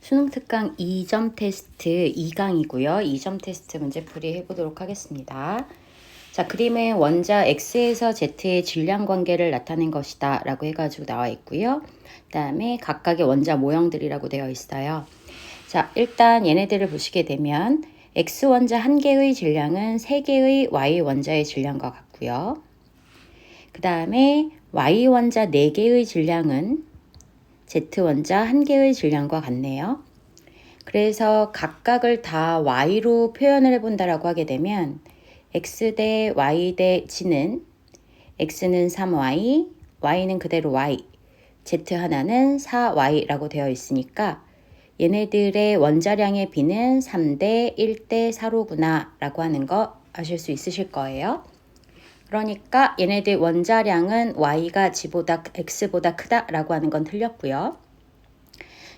수능 특강 2점 테스트 2강이고요. 2점 테스트 문제 풀이 해보도록 하겠습니다. 자, 그림은 원자 X에서 Z의 질량 관계를 나타낸 것이다 라고 해가지고 나와 있고요. 그 다음에 각각의 원자 모형들이라고 되어 있어요. 자, 일단 얘네들을 보시게 되면 X 원자 한 개의 질량은 3개의 Y 원자의 질량과 같고요. 그 다음에 Y 원자 4개의 질량은 Z 원자 한 개의 질량과 같네요. 그래서 각각을 다 Y로 표현을 해본다라고 하게 되면 X 대 Y 대 G는 X는 3Y, Y는 그대로 Y, Z 하나는 4Y라고 되어 있으니까 얘네들의 원자량의 비는 3대 1대 4로구나 라고 하는 거 아실 수 있으실 거예요. 그러니까 얘네들 원자량은 Y가 X보다 크다라고 하는 건 틀렸고요.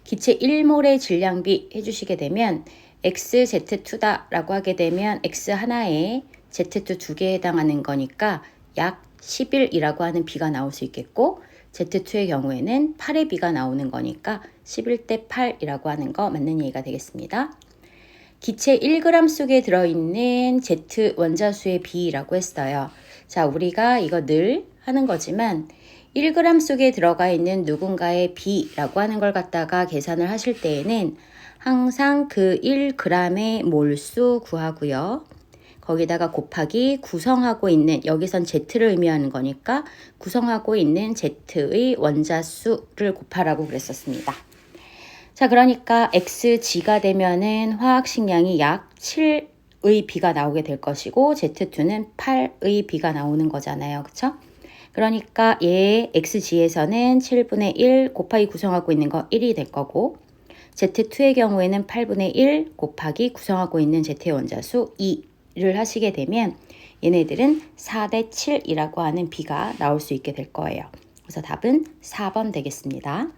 기체 1몰의 질량비 해주시게 되면 XZ2다 라고 하게 되면 X 하나에 Z2 2개에 해당하는 거니까 약 11이라고 하는 비가 나올 수 있겠고 Z2의 경우에는 8의 비가 나오는 거니까 11대 8이라고 하는 거 맞는 얘기가 되겠습니다. 기체 1g 속에 들어있는 Z 원자수의 비라고 했어요. 자, 우리가 이거 늘 하는 거지만 1g 속에 들어가 있는 누군가의 비라고 하는 걸 갖다가 계산을 하실 때에는 항상 그 1g의 몰수 구하고요. 거기다가 곱하기 구성하고 있는, 여기선 Z를 의미하는 거니까 구성하고 있는 Z의 원자수를 곱하라고 그랬었습니다. 자, 그러니까 XG가 되면은 화학식량이 약 7의 비가 나오게 될 것이고 Z2는 8의 비가 나오는 거잖아요. 그쵸? 그러니까 얘 XG에서는 7분의 1 곱하기 구성하고 있는 거 1이 될 거고 Z2의 경우에는 8분의 1 곱하기 구성하고 있는 Z의 원자수 2를 하시게 되면 얘네들은 4대 7이라고 하는 비가 나올 수 있게 될 거예요. 그래서 답은 4번 되겠습니다.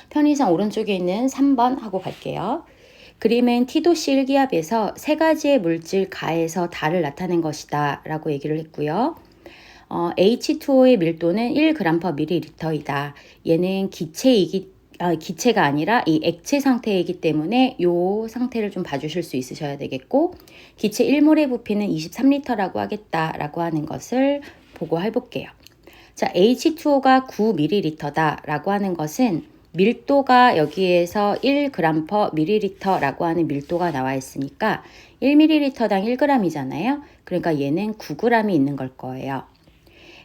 편의상 오른쪽에 있는 3번 하고 갈게요. 그림은 T도씨 일기압에서 세 가지의 물질 가에서 달을 나타낸 것이다 라고 얘기를 했고요. H2O의 밀도는 1g/ml이다. 얘는 기체가 아니라 이 액체 상태이기 때문에 이 상태를 좀 봐주실 수 있으셔야 되겠고 기체 1몰의 부피는 23L라고 하겠다라고 하는 것을 보고 해볼게요. 자, H2O가 9ml다 라고 하는 것은 밀도가 여기에서 1g/ml라고 하는 밀도가 나와 있으니까 1ml당 1g이잖아요. 그러니까 얘는 9g이 있는 걸 거예요.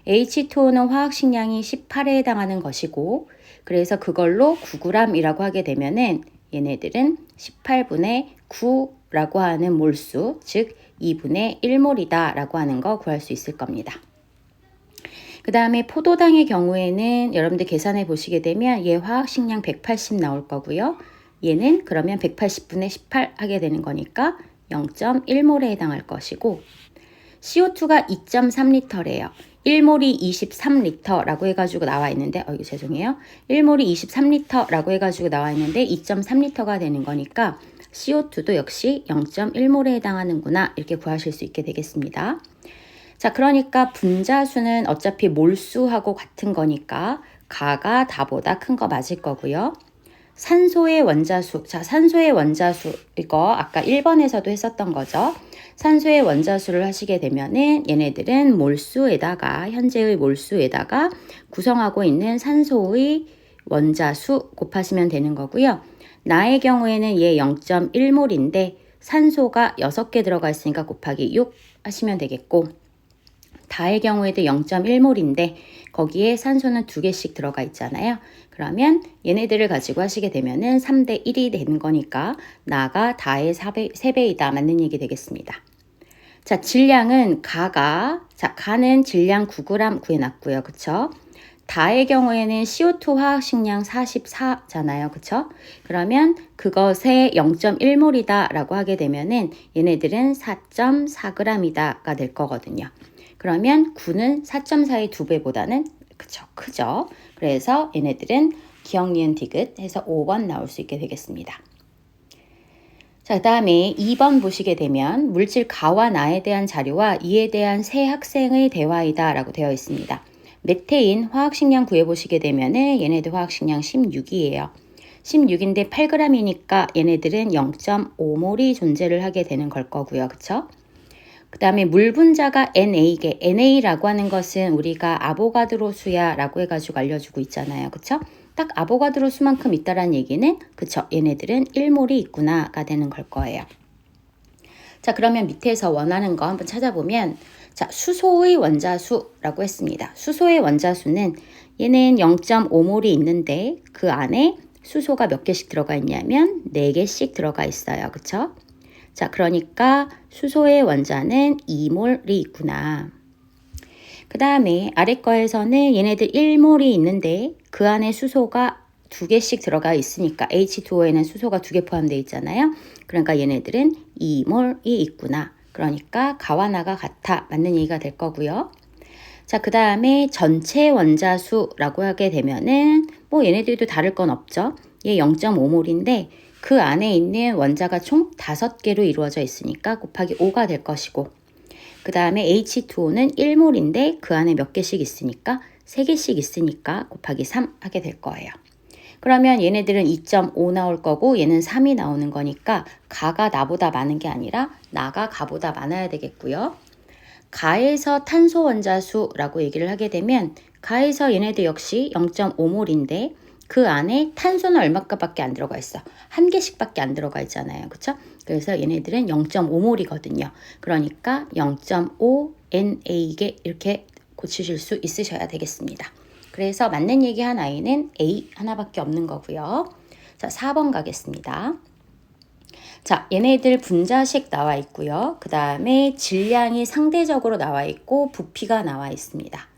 H2O는 화학식량이 18에 해당하는 것이고 그래서 그걸로 9g이라고 하게 되면은 얘네들은 18분의 9라고 하는 몰수, 즉 2분의 1몰이다 라고 하는 거 구할 수 있을 겁니다. 그 다음에 포도당의 경우에는 여러분들 계산해 보시게 되면 얘 화학식량 180 나올 거고요. 얘는 그러면 180분의 18 하게 되는 거니까 0.1몰에 해당할 것이고 CO2가 2.3L래요. 1몰이 23L라고 해가지고 나와 있는데 죄송해요. 1몰이 23L라고 해가지고 나와 있는데 2.3L가 되는 거니까 CO2도 역시 0.1몰에 해당하는구나 이렇게 구하실 수 있게 되겠습니다. 자, 그러니까 분자수는 어차피 몰수하고 같은 거니까 가가 다보다 큰 거 맞을 거고요. 산소의 원자수, 자, 산소의 원자수 이거 아까 1번에서도 했었던 거죠. 산소의 원자수를 하시게 되면은 얘네들은 몰수에다가 현재의 몰수에다가 구성하고 있는 산소의 원자수 곱하시면 되는 거고요. 나의 경우에는 얘 0.1몰인데 산소가 6개 들어가 있으니까 곱하기 6 하시면 되겠고 다의 경우에도 0.1몰인데 거기에 산소는 2개씩 들어가 있잖아요. 그러면 얘네들을 가지고 하시게 되면은 3대 1이 되는 거니까 나가 다의 3배이다 맞는 얘기 되겠습니다. 자, 질량은 가는 질량 9g 구해놨고요. 그쵸? 다의 경우에는 CO2 화학식량 44잖아요. 그쵸? 그러면 그것의 0.1몰이다 라고 하게 되면은 얘네들은 4.4g이다가 될 거거든요. 그러면 9는 4.4의 2배보다는 그쵸? 크죠? 그래서 얘네들은 기억, 니은, 디귿 해서 5번 나올 수 있게 되겠습니다. 자, 그 다음에 2번 보시게 되면 물질 가와 나에 대한 자료와 이에 대한 세 학생의 대화이다 라고 되어 있습니다. 메테인 화학식량 구해보시게 되면은 얘네들 화학식량 16이에요. 16인데 8g이니까 얘네들은 0.5몰이 존재를 하게 되는 걸 거고요. 그쵸? 그 다음에 물 분자가 NA게, NA라고 하는 것은 우리가 아보가드로 수야라고 해가지고 알려주고 있잖아요. 그쵸? 딱 아보가드로 수만큼 있다라는 얘기는, 그쵸? 얘네들은 1몰이 있구나가 되는 걸 거예요. 자, 그러면 밑에서 원하는 거 한번 찾아보면, 자, 수소의 원자수라고 했습니다. 수소의 원자수는 얘는 0.5몰이 있는데 그 안에 수소가 몇 개씩 들어가 있냐면 4개씩 들어가 있어요. 그쵸? 자, 그러니까 수소의 원자는 2몰이 있구나. 그 다음에 아래 거에서는 얘네들 1몰이 있는데 그 안에 수소가 2개씩 들어가 있으니까 H2O에는 수소가 2개 포함되어 있잖아요. 그러니까 얘네들은 2몰이 있구나. 그러니까 가와 나가 같아. 맞는 얘기가 될 거고요. 자, 그 다음에 전체 원자수라고 하게 되면은 뭐 얘네들도 다를 건 없죠. 얘 0.5몰인데 그 안에 있는 원자가 총 5개로 이루어져 있으니까 곱하기 5가 될 것이고, 그 다음에 H2O는 1몰인데 그 안에 몇 개씩 있으니까 3개씩 있으니까 곱하기 3 하게 될 거예요. 그러면 얘네들은 2.5 나올 거고 얘는 3이 나오는 거니까 가가 나보다 많은 게 아니라 나가 가보다 많아야 되겠고요. 가에서 탄소 원자수라고 얘기를 하게 되면 가에서 얘네들 역시 0.5몰인데 그 안에 탄소는 얼마밖에 안 들어가 있어. 1개씩밖에 안 들어가 있잖아요. 그쵸? 그래서 얘네들은 0.5몰이거든요. 그러니까 0.5 NA게 이렇게 고치실 수 있으셔야 되겠습니다. 그래서 맞는 얘기 한 아이는 A 하나밖에 없는 거고요. 자, 4번 가겠습니다. 자, 얘네들 분자식 나와 있고요. 그 다음에 질량이 상대적으로 나와 있고 부피가 나와 있습니다.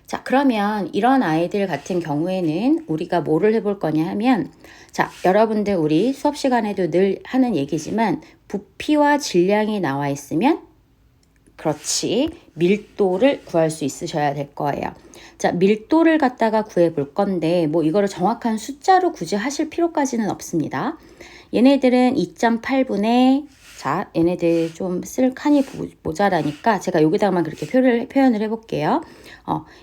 자, 그러면 이런 아이들 같은 경우에는 우리가 뭐를 해볼 거냐 하면, 자, 여러분들 우리 수업 시간에도 늘 하는 얘기지만 부피와 질량이 나와 있으면, 그렇지, 밀도를 구할 수 있으셔야 될 거예요. 자, 밀도를 갖다가 구해 볼 건데 뭐 이거를 정확한 숫자로 굳이 하실 필요까지는 없습니다. 얘네들은 2.8분의, 자, 얘네들 좀 쓸 칸이 모자라니까 제가 여기다가만 그렇게 표현을 해볼게요.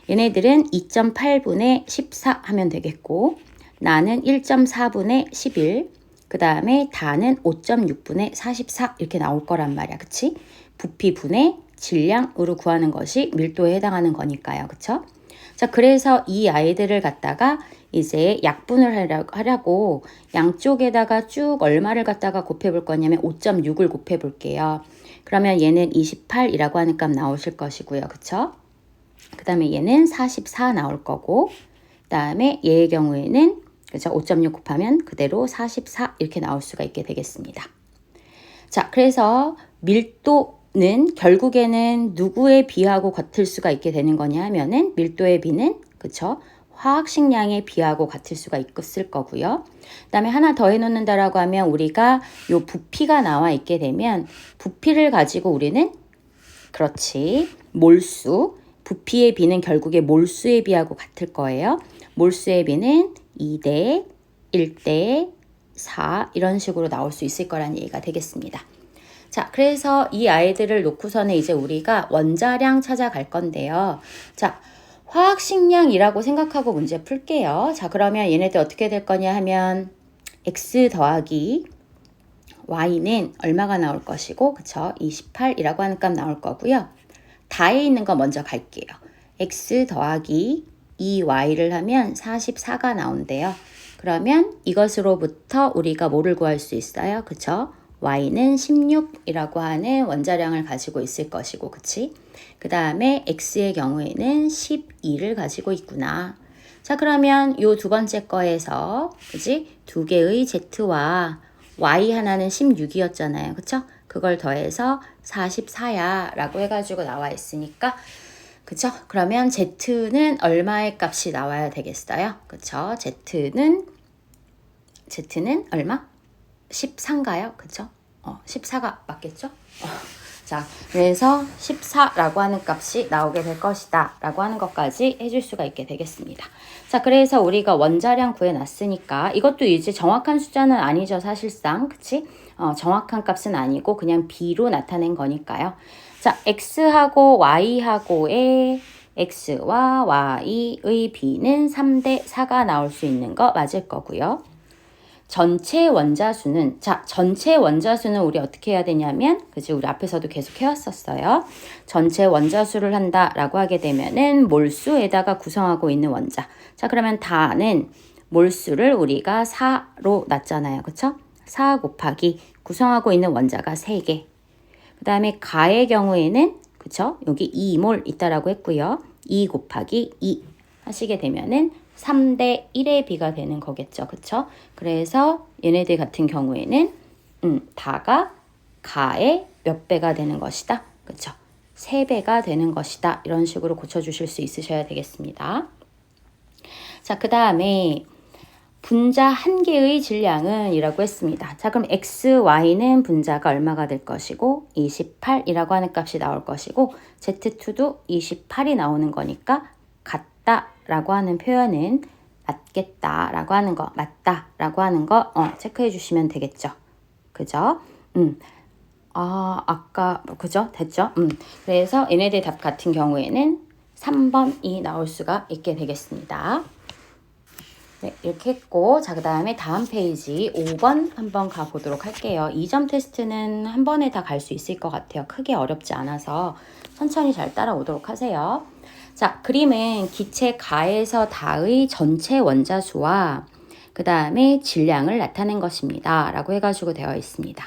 얘네들은 2.8분의 14 하면 되겠고, 나는 1.4분의 11, 그 다음에 다는 5.6분의 44 이렇게 나올 거란 말이야. 그치? 부피 분의 질량으로 구하는 것이 밀도에 해당하는 거니까요. 그쵸? 자, 그래서 이 아이들을 갖다가 이제 약분을 하려고 양쪽에다가 쭉 얼마를 갖다가 곱해볼 거냐면 5.6을 곱해볼게요. 그러면 얘는 28이라고 하는 값 나오실 것이고요. 그쵸? 그 다음에 얘는 44 나올 거고, 그 다음에 얘의 경우에는 그쵸? 5.6 곱하면 그대로 44 이렇게 나올 수가 있게 되겠습니다. 자, 그래서 밀도는 결국에는 누구에 비하고 같을 수가 있게 되는 거냐 하면은 밀도의 비는, 그쵸? 화학식량에 비하고 같을 수가 있을 거고요. 그 다음에 하나 더 해놓는다라고 하면 우리가 요 부피가 나와 있게 되면 부피를 가지고 우리는, 그렇지, 몰수, 부피의 비는 결국에 몰수에 비하고 같을 거예요. 몰수의 비는 2대 1대 4 이런 식으로 나올 수 있을 거라는 얘기가 되겠습니다. 자, 그래서 이 아이들을 놓고서는 이제 우리가 원자량 찾아갈 건데요. 자, 화학식량이라고 생각하고 문제 풀게요. 자, 그러면 얘네들 어떻게 될 거냐 하면 x 더하기 y는 얼마가 나올 것이고, 그쵸? 28이라고 하는 값 나올 거고요. 다에 있는 거 먼저 갈게요. x 더하기 2y를 하면 44가 나온대요. 그러면 이것으로부터 우리가 뭐를 구할 수 있어요? 그쵸? y는 16이라고 하는 원자량을 가지고 있을 것이고, 그치? 그 다음에 x의 경우에는 12를 가지고 있구나. 자, 그러면 요 두 번째 거에서, 그치? 두 개의 z와 y 하나는 16이었잖아요. 그쵸? 그걸 더해서 44야 라고 해가지고 나와 있으니까, 그쵸? 그러면 z는 얼마의 값이 나와야 되겠어요? 그쵸? z는 얼마? 14인가요? 그쵸? 14가 맞겠죠? 자, 그래서 14라고 하는 값이 나오게 될 것이다 라고 하는 것까지 해줄 수가 있게 되겠습니다. 자, 그래서 우리가 원자량 구해놨으니까 이것도 이제 정확한 숫자는 아니죠, 사실상. 그치? 정확한 값은 아니고 그냥 B로 나타낸 거니까요. 자, X하고 Y하고의 X와 Y의 B는 3대 4가 나올 수 있는 거 맞을 거고요. 전체 원자수는, 자, 전체 원자수는 우리 어떻게 해야 되냐면, 그지? 우리 앞에서도 계속 해왔었어요. 전체 원자수를 한다라고 하게 되면은 몰수에다가 구성하고 있는 원자. 자, 그러면 다는 몰수를 우리가 4로 놨잖아요. 그쵸? 4 곱하기 구성하고 있는 원자가 3개. 그 다음에 가의 경우에는, 그쵸? 여기 2몰 있다라고 했고요. 2 곱하기 2 하시게 되면은 3대 1의 비가 되는 거겠죠. 그쵸? 그래서 얘네들 같은 경우에는 다가 가의 몇 배가 되는 것이다. 그쵸? 3배가 되는 것이다. 이런 식으로 고쳐주실 수 있으셔야 되겠습니다. 자, 그 다음에 분자 한 개의 질량은 이라고 했습니다. 자, 그럼 x, y는 분자가 얼마가 될 것이고 28이라고 하는 값이 나올 것이고 z2도 28이 나오는 거니까 같다라고 하는 표현은 맞겠다라고 하는 거, 맞다라고 하는 거 체크해 주시면 되겠죠. 그죠? 아까 그죠? 됐죠? 그래서 얘네들 답 같은 경우에는 3번이 나올 수가 있게 되겠습니다. 네, 이렇게 했고, 자, 그 다음에 다음 페이지 5번 한번 가보도록 할게요. 2점 테스트는 한 번에 다 갈 수 있을 것 같아요. 크게 어렵지 않아서 천천히 잘 따라오도록 하세요. 자, 그림은 기체 가에서 다의 전체 원자수와 그 다음에 질량을 나타낸 것입니다. 라고 해가지고 되어 있습니다.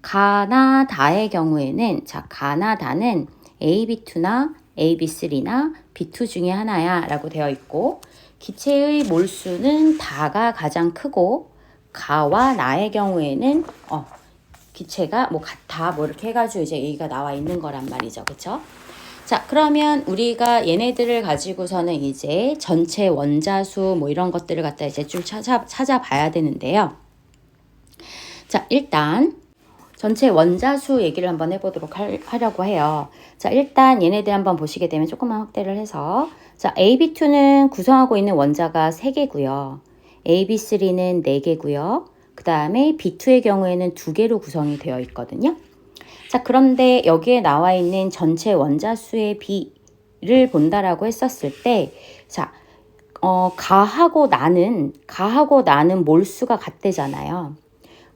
가나 다의 경우에는, 자, 가나 다는 AB2나 AB3나 B2 중에 하나야 라고 되어 있고, 기체의 몰수는 다가 가장 크고 가와 나의 경우에는 기체가 뭐 같아 뭐 이렇게 해가지고 이제 얘기가 나와 있는 거란 말이죠. 그쵸? 자, 그러면 우리가 얘네들을 가지고서는 이제 전체 원자수 뭐 이런 것들을 갖다 이제 좀 찾아봐야 되는데요. 자, 일단 전체 원자수 얘기를 한번 해보도록 하려고 해요. 자, 일단 얘네들 한번 보시게 되면 조금만 확대를 해서, 자, AB2는 구성하고 있는 원자가 3개고요. AB3는 4개고요. 그 다음에 B2의 경우에는 2개로 구성이 되어 있거든요. 자, 그런데 여기에 나와 있는 전체 원자수의 비를 본다라고 했었을 때, 자, 가하고 나는 몰수가 같대잖아요.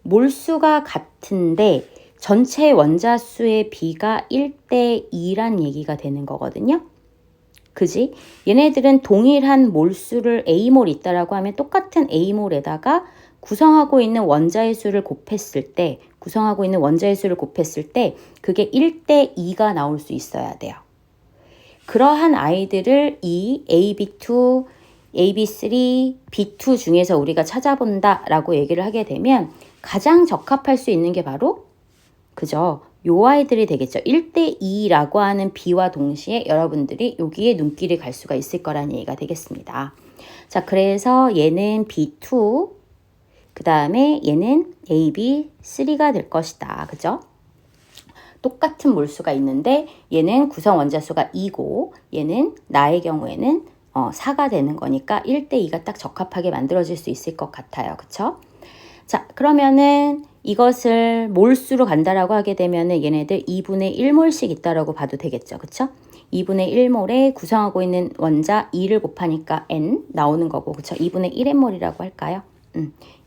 몰수가 같은데 전체 원자수의 비가 1대2란 얘기가 되는 거거든요. 그지? 얘네들은 동일한 몰수를 A몰 있다라고 하면 똑같은 A몰에다가 구성하고 있는 원자의 수를 곱했을 때 그게 1대2가 나올 수 있어야 돼요. 그러한 아이들을 이 AB2, AB3, B2 중에서 우리가 찾아본다라고 얘기를 하게 되면 가장 적합할 수 있는 게 바로 그죠? 요 아이들이 되겠죠. 1대2라고 하는 B와 동시에 여러분들이 여기에 눈길이 갈 수가 있을 거라는 얘기가 되겠습니다. 자, 그래서 얘는 B2, 그 다음에 얘는 AB3가 될 것이다. 그죠? 똑같은 몰수가 있는데 얘는 구성 원자수가 2고 얘는 나의 경우에는 4가 되는 거니까 1대2가 딱 적합하게 만들어질 수 있을 것 같아요. 그쵸? 자, 그러면은 이것을 몰수로 간다라고 하게 되면은 얘네들 2분의 1몰씩 있다라고 봐도 되겠죠. 그쵸? 2분의 1몰에 구성하고 있는 원자 2를 곱하니까 n 나오는 거고, 그쵸? 2분의 1n몰이라고 할까요?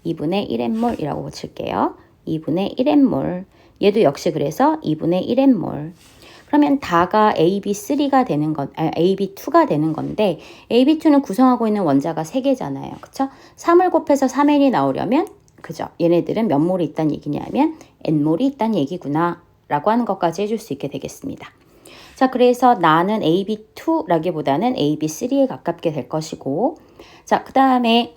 2분의 1n몰이라고 고칠게요. 2분의 1n몰. 얘도 역시 그래서 2분의 1n몰. 그러면 다가 AB3가 되는 AB2가 되는 건데, AB2는 구성하고 있는 원자가 3개잖아요. 그쵸? 3을 곱해서 3n이 나오려면, 그죠? 얘네들은 몇 몰이 있다는 얘기냐면, n몰이 있다는 얘기구나. 라고 하는 것까지 해줄 수 있게 되겠습니다. 자, 그래서 나는 AB2라기보다는 AB3에 가깝게 될 것이고, 자, 그 다음에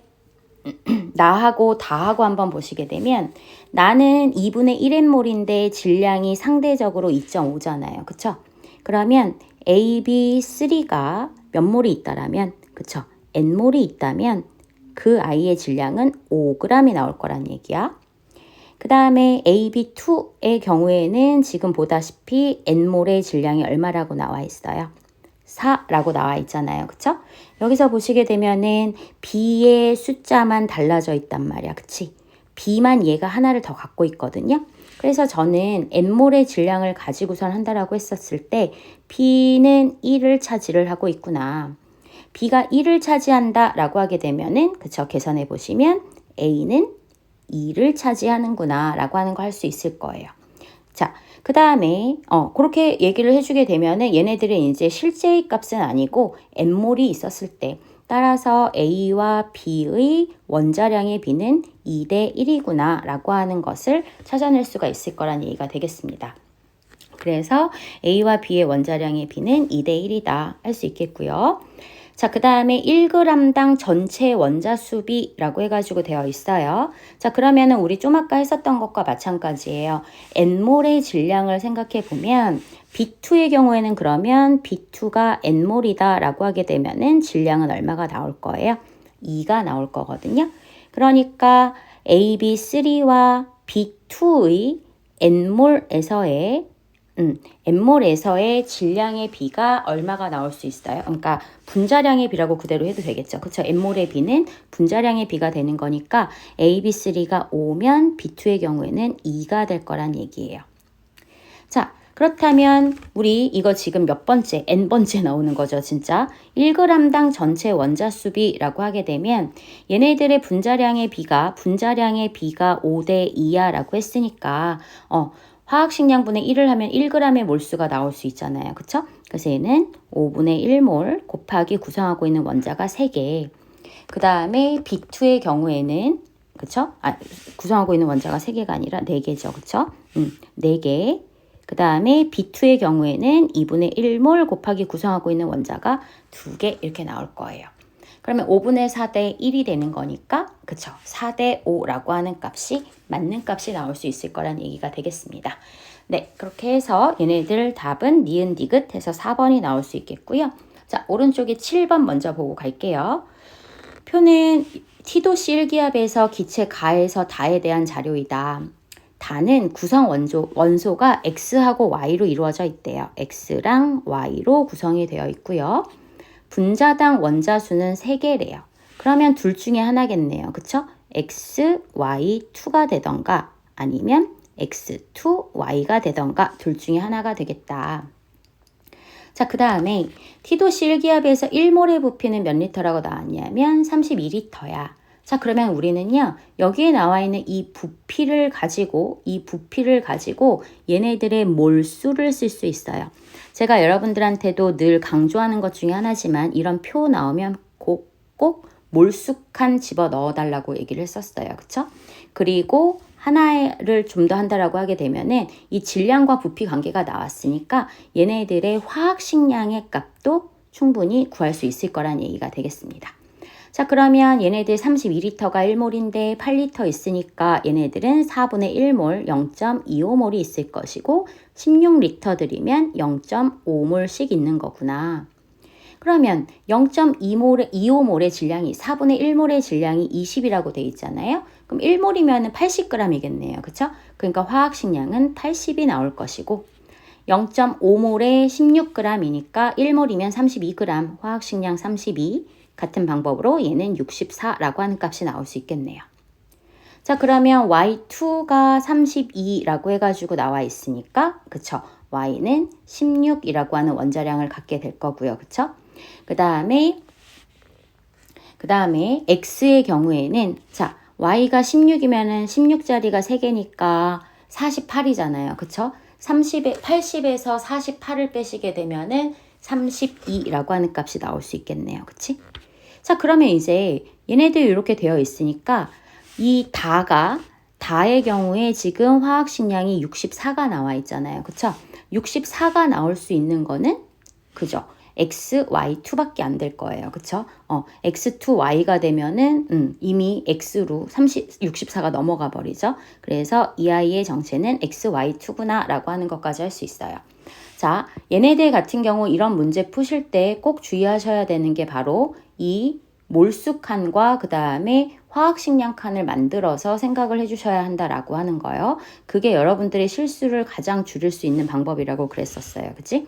나하고 다하고 한번 보시게 되면 나는 2분의 1n몰인데 질량이 상대적으로 2.5잖아요. 그쵸? 그러면 AB3가 몇 몰이 있다라면, 그쵸? n몰이 있다면 그 아이의 질량은 5g이 나올 거란 얘기야. 그 다음에 AB2의 경우에는 지금 보다시피 n몰의 질량이 얼마라고 나와 있어요? 4라고 나와 있잖아요. 그쵸? 여기서 보시게 되면은 B의 숫자만 달라져 있단 말이야. 그치? B만 얘가 하나를 더 갖고 있거든요. 그래서 저는 n몰의 질량을 가지고선 한다라고 했었을 때 B는 1을 차지를 하고 있구나. B가 1을 차지한다 라고 하게 되면은, 그쵸? 계산해 보시면 A는 2를 차지하는구나 라고 하는 거 할 수 있을 거예요. 자, 그 다음에 그렇게 얘기를 해주게 되면은 얘네들은 이제 실제의 값은 아니고 n몰이 있었을 때, 따라서 A와 B의 원자량의 B는 2대 1이구나 라고 하는 것을 찾아낼 수가 있을 거란 얘기가 되겠습니다. 그래서 A와 B의 원자량의 B는 2대 1이다 할 수 있겠고요. 자, 그 다음에 1g당 전체 원자 수비라고 해가지고 되어 있어요. 자, 그러면은 우리 좀 아까 했었던 것과 마찬가지예요. n몰의 질량을 생각해 보면 B2의 경우에는 그러면 B2가 n몰이다 라고 하게 되면은 질량은 얼마가 나올 거예요? 2가 나올 거거든요. 그러니까 AB3와 B2의 n몰에서의 n몰에서의 질량의 비가 얼마가 나올 수 있어요? 그러니까 분자량의 비라고 그대로 해도 되겠죠. 그렇죠? n몰의 비는 분자량의 비가 되는 거니까 AB3가 5면 B2의 경우에는 2가 될 거란 얘기예요. 자, 그렇다면 우리 이거 지금 몇 번째, n번째 나오는 거죠, 진짜. 1g당 전체 원자 수비라고 하게 되면 얘네들의 분자량의 비가 5대 2야 라고 했으니까 화학식량분의 1을 하면 1g의 몰수가 나올 수 있잖아요. 그쵸? 그래서 얘는 5분의 1몰 곱하기 구성하고 있는 원자가 3개. 그 다음에 B2의 경우에는 그쵸? 구성하고 있는 원자가 3개가 아니라 4개죠. 그쵸? 4개. 그 다음에 B2의 경우에는 2분의 1몰 곱하기 구성하고 있는 원자가 2개 이렇게 나올 거예요. 그러면 5분의 4대 1이 되는 거니까 그쵸? 4대 5라고 하는 값이 맞는 값이 나올 수 있을 거란 얘기가 되겠습니다. 네, 그렇게 해서 얘네들 답은 니은 디귿 해서 4번이 나올 수 있겠고요. 자, 오른쪽에 7번 먼저 보고 갈게요. 표는 T도씨 일기압에서 기체 가에서 다에 대한 자료이다. 다는 구성 원소가 X하고 Y로 이루어져 있대요. X랑 Y로 구성이 되어 있고요. 분자당 원자 수는 3개래요. 그러면 둘 중에 하나겠네요. 그쵸? X, Y, 2가 되던가 아니면 X2, Y가 되던가 둘 중에 하나가 되겠다. 자, 그 다음에 T도씨 일기압에서 1몰의 부피는 몇 리터라고 나왔냐면 32리터야. 자, 그러면 우리는요, 여기에 나와 있는 이 부피를 가지고 얘네들의 몰수를 쓸 수 있어요. 제가 여러분들한테도 늘 강조하는 것 중에 하나지만 이런 표 나오면 꼭 몰수칸 집어 넣어 달라고 얘기를 했었어요. 그쵸? 그리고 하나를 좀 더 한다라고 하게 되면은 이 질량과 부피 관계가 나왔으니까 얘네들의 화학식량의 값도 충분히 구할 수 있을 거란 얘기가 되겠습니다. 자, 그러면 얘네들 32리터가 1몰인데 8리터 있으니까 얘네들은 4분의 1몰 0.25몰이 있을 것이고 16리터들이면 0.5몰씩 있는 거구나. 그러면 0.25몰의 질량이 4분의 1몰의 질량이 20이라고 돼 있잖아요. 그럼 1몰이면 80g이겠네요. 그쵸? 그러니까 화학식량은 80이 나올 것이고 0.5몰에 16g이니까 1몰이면 32g, 화학식량 32. 같은 방법으로 얘는 64라고 하는 값이 나올 수 있겠네요. 자, 그러면 Y2가 32라고 해가지고 나와 있으니까 그쵸? Y는 16이라고 하는 원자량을 갖게 될 거고요. 그쵸? 그 다음에 X의 경우에는 자, Y가 16이면은 16자리가 3개니까 48이잖아요. 그쵸? 80에서 48을 빼시게 되면은 32라고 하는 값이 나올 수 있겠네요. 그치? 자, 그러면 이제 얘네들 이렇게 되어 있으니까 이 다의 경우에 지금 화학식량이 64가 나와 있잖아요. 그쵸? 64가 나올 수 있는 거는 그죠? X, Y2밖에 안 될 거예요. 그쵸? X2, Y가 되면은 이미 X로 64가 넘어가 버리죠. 그래서 이 아이의 정체는 X, Y2구나 라고 하는 것까지 할 수 있어요. 자, 얘네들 같은 경우 이런 문제 푸실 때 꼭 주의하셔야 되는 게 바로 이 몰수 칸과 그 다음에 화학식량 칸을 만들어서 생각을 해주셔야 한다라고 하는 거예요. 그게 여러분들의 실수를 가장 줄일 수 있는 방법이라고 그랬었어요. 그치?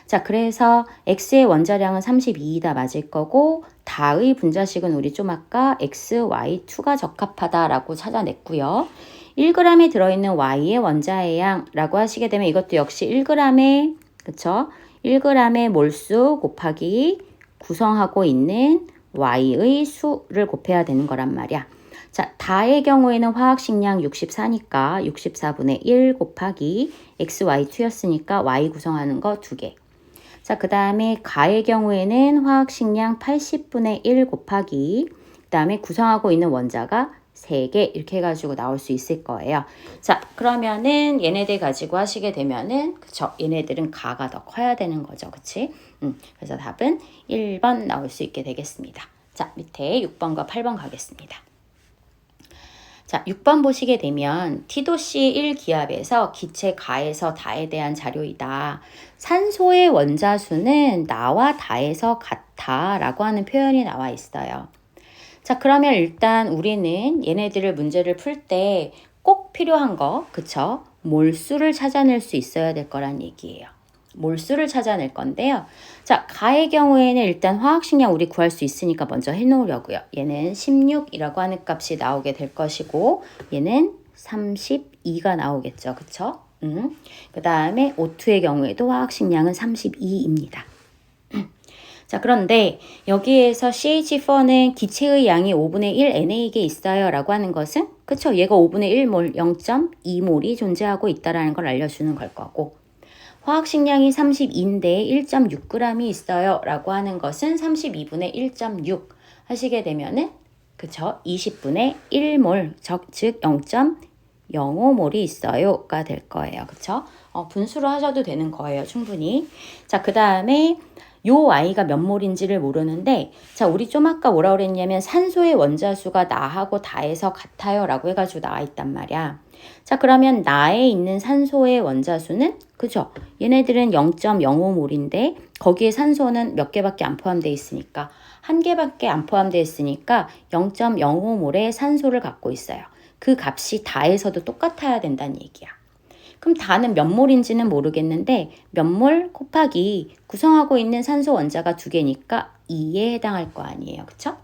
자, 그래서 X의 원자량은 32이다 맞을 거고 다의 분자식은 우리 좀 아까 X, Y, 2가 적합하다라고 찾아냈고요. 1g에 들어있는 Y의 원자의 양라고 하시게 되면 이것도 역시 1g에 그쵸? 1g의 몰수 곱하기 구성하고 있는 Y의 수를 곱해야 되는 거란 말이야. 자, 다의 경우에는 화학식량 64니까 64분의 1 곱하기 XY2였으니까 Y 구성하는 거 2개. 자, 그 다음에 가의 경우에는 화학식량 80분의 1 곱하기 그 다음에 구성하고 있는 원자가 3개 이렇게 해가지고 나올 수 있을 거예요. 자, 그러면은 얘네들 가지고 하시게 되면은 그쵸? 얘네들은 가가 더 커야 되는 거죠. 그치? 그래서 답은 1번 나올 수 있게 되겠습니다. 자, 밑에 6번과 8번 가겠습니다. 자, 6번 보시게 되면 T도씨 1기압에서 기체 가에서 다에 대한 자료이다. 산소의 원자수는 나와 다에서 같아 라고 하는 표현이 나와 있어요. 자, 그러면 일단 우리는 얘네들을 문제를 풀 때 꼭 필요한 거, 그쵸? 몰수를 찾아낼 수 있어야 될 거란 얘기예요. 몰수를 찾아낼 건데요. 자, 가의 경우에는 일단 화학식량 우리 구할 수 있으니까 먼저 해놓으려고요. 얘는 16이라고 하는 값이 나오게 될 것이고 얘는 32가 나오겠죠. 그쵸? 그 다음에 O2의 경우에도 화학식량은 32입니다. 자, 그런데 여기에서 CH4는 기체의 양이 5분의 1 NA에게 있어요 라고 하는 것은 그쵸? 얘가 5분의 1몰 0.2몰이 존재하고 있다는 걸 알려주는 걸 거고 화학식량이 32인데 1.6g이 있어요 라고 하는 것은 32분의 1.6 하시게 되면은 그쵸? 20분의 1몰 즉 0.05몰이 있어요가 될 거예요. 그쵸? 분수로 하셔도 되는 거예요. 충분히. 자, 그 다음에 요 Y가 몇 몰인지를 모르는데 자, 우리 좀 아까 뭐라 그랬냐면 산소의 원자수가 나하고 다에서 같아요 라고 해가지고 나와 있단 말이야. 자, 그러면 나에 있는 산소의 원자수는 그죠? 얘네들은 0.05몰인데 거기에 산소는 몇 개밖에 안 포함되어 있으니까 한 개밖에 안 포함되어 있으니까 0.05몰의 산소를 갖고 있어요. 그 값이 다에서도 똑같아야 된다는 얘기야. 그럼 다는 몇 몰인지는 모르겠는데 몇 몰 곱하기 구성하고 있는 산소 원자가 2개니까 2에 해당할 거 아니에요. 그쵸?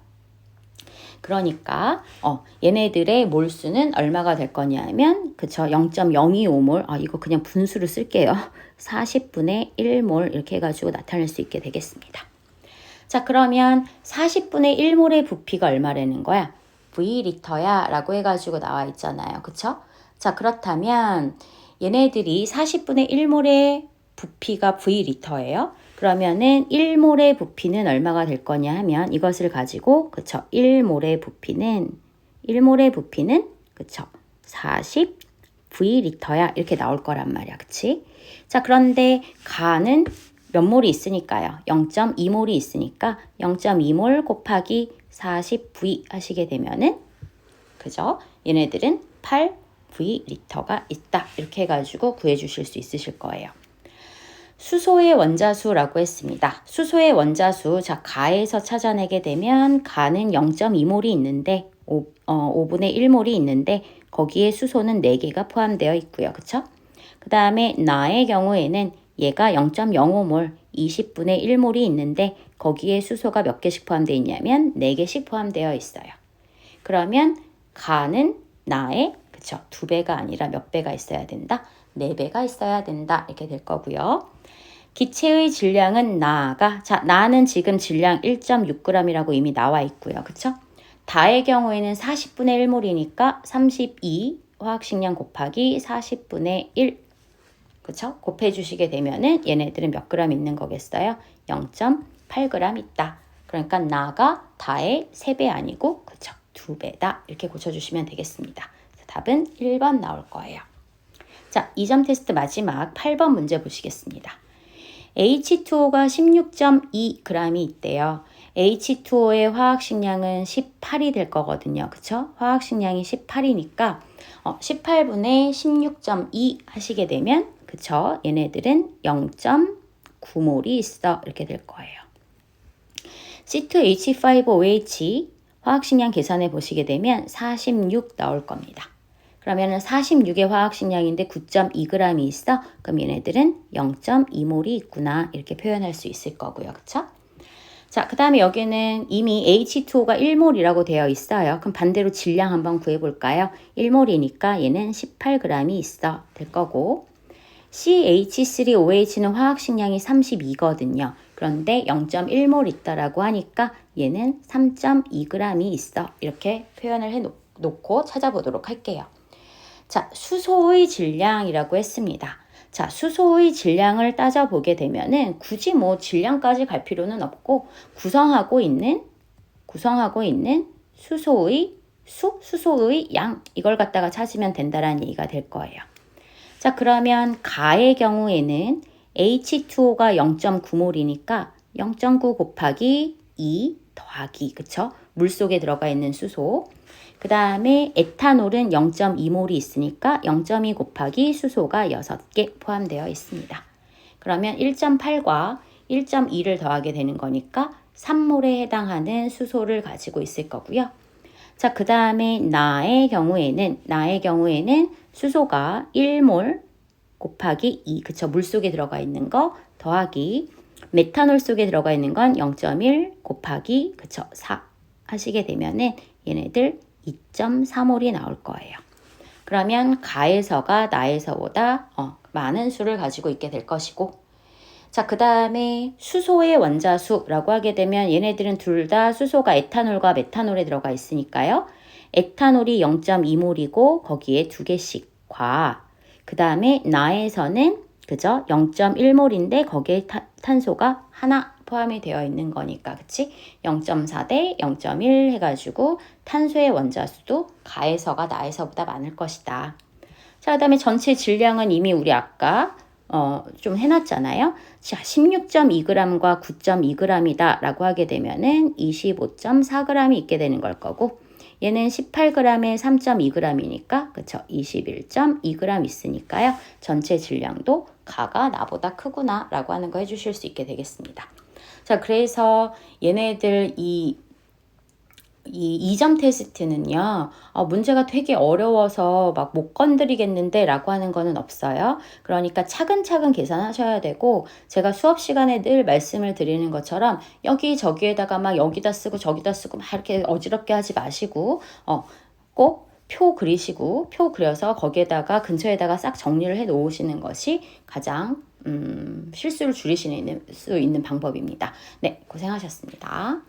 그러니까 얘네들의 몰수는 얼마가 될 거냐면 그쵸? 0.025몰 이거 그냥 분수로 쓸게요. 40분의 1몰 이렇게 해가지고 나타낼 수 있게 되겠습니다. 자, 그러면 40분의 1몰의 부피가 얼마라는 거야? V리터야 라고 해가지고 나와 있잖아요. 그쵸? 자, 그렇다면 얘네들이 40분의 1몰의 부피가 V리터예요. 그러면은 1몰의 부피는 얼마가 될 거냐 하면 이것을 가지고 그쵸? 1몰의 부피는 그쵸? 40 V리터야 이렇게 나올 거란 말이야. 그치? 자, 그런데 가는 몇 몰이 있으니까요. 0.2몰이 있으니까 0.2몰 곱하기 40V 하시게 되면은 그죠? 얘네들은 8V리터가 있다. 이렇게 해가지고 구해주실 수 있으실 거예요. 수소의 원자수라고 했습니다. 수소의 원자수, 자, 가에서 찾아내게 되면 가는 0.2몰이 있는데 5분의 1몰이 있는데 거기에 수소는 4개가 포함되어 있고요. 그쵸? 그 다음에 나의 경우에는 얘가 0.05몰 20분의 1몰이 있는데 거기에 수소가 몇 개씩 포함되어 있냐면 4개씩 포함되어 있어요. 그러면 가는 나의 그쵸? 2배가 아니라 몇 배가 있어야 된다? 4배가 있어야 된다. 이렇게 될 거고요. 기체의 질량은 나가 자, 나는 지금 질량 1.6g이라고 이미 나와 있고요. 그쵸? 다의 경우에는 40분의 1몰이니까 32 화학식량 곱하기 40분의 1 그쵸? 곱해 주시게 되면은 얘네들은 몇 그램 있는 거겠어요? 0.8g 있다. 그러니까 나가 다의 3배 아니고 그쵸? 2배다. 이렇게 고쳐주시면 되겠습니다. 답은 1번 나올 거예요. 자, 2점 테스트 마지막 8번 문제 보시겠습니다. H2O가 16.2g이 있대요. H2O의 화학식량은 18이 될 거거든요. 그쵸? 화학식량이 18이니까 18분의 16.2 하시게 되면 그쵸? 얘네들은 0.9몰이 있어. 이렇게 될 거예요. C2H5OH 화학식량 계산해 보시게 되면 46 나올 겁니다. 그러면 46의 화학식량인데 9.2g이 있어? 그럼 얘네들은 0.2몰이 있구나. 이렇게 표현할 수 있을 거고요. 그쵸? 자, 그 다음에 여기는 이미 H2O가 1몰이라고 되어 있어요. 그럼 반대로 질량 한번 구해볼까요? 1몰이니까 얘는 18g이 있어. 될 거고 CH3OH는 화학식량이 32거든요. 그런데 0.1몰 있다라고 하니까 얘는 3.2g이 있어. 이렇게 표현을 놓고 찾아보도록 할게요. 자, 수소의 질량이라고 했습니다. 자, 수소의 질량을 따져보게 되면은 굳이 뭐 질량까지 갈 필요는 없고 구성하고 있는 수소의 양 이걸 갖다가 찾으면 된다라는 얘기가 될 거예요. 자, 그러면 가의 경우에는 H2O가 0.9몰이니까 0.9 곱하기 2 더하기 그쵸? 물속에 들어가 있는 수소. 그 다음에 에탄올은 0.2몰이 있으니까 0.2 곱하기 수소가 6개 포함되어 있습니다. 그러면 1.8과 1.2를 더하게 되는 거니까 3몰에 해당하는 수소를 가지고 있을 거고요. 자, 그 다음에 나의 경우에는 수소가 1몰 곱하기 2, 그쵸? 물속에 들어가 있는 거 더하기 메탄올 속에 들어가 있는 건 0.1 곱하기 그쵸? 4 하시게 되면은 얘네들 2.3몰이 나올 거예요. 그러면 가에서가 나에서보다 많은 수를 가지고 있게 될 것이고, 자, 그 다음에 수소의 원자수라고 하게 되면 얘네들은 둘 다 수소가 에탄올과 메탄올에 들어가 있으니까요. 에탄올이 0.2몰이고 거기에 2개씩과 그 다음에 나에서는 그죠? 0.1몰인데 거기에 탄소가 하나 포함이 되어 있는 거니까 그치? 0.4 대 0.1 해가지고 탄소의 원자수도 가에서가 나에서보다 많을 것이다. 자, 그 다음에 전체 질량은 이미 우리 아까 좀 해놨잖아요. 자, 16.2g과 9.2g이다 라고 하게 되면은 25.4g이 있게 되는 걸 거고, 얘는 18g에 3.2g이니까 그쵸? 21.2g 있으니까요. 전체 질량도 가가 나보다 크구나 라고 하는 거 해주실 수 있게 되겠습니다. 자, 그래서 얘네들 이 2점 테스트는요, 문제가 되게 어려워서 막 못 건드리겠는데 라고 하는 거는 없어요. 그러니까 차근차근 계산하셔야 되고, 제가 수업 시간에 늘 말씀을 드리는 것처럼 여기저기에다가 막 여기다 쓰고 저기다 쓰고 막 이렇게 어지럽게 하지 마시고, 꼭 표 그리시고, 표 그려서 거기에다가 근처에다가 싹 정리를 해 놓으시는 것이 가장 실수를 줄이실 수 있는 방법입니다. 네, 고생하셨습니다.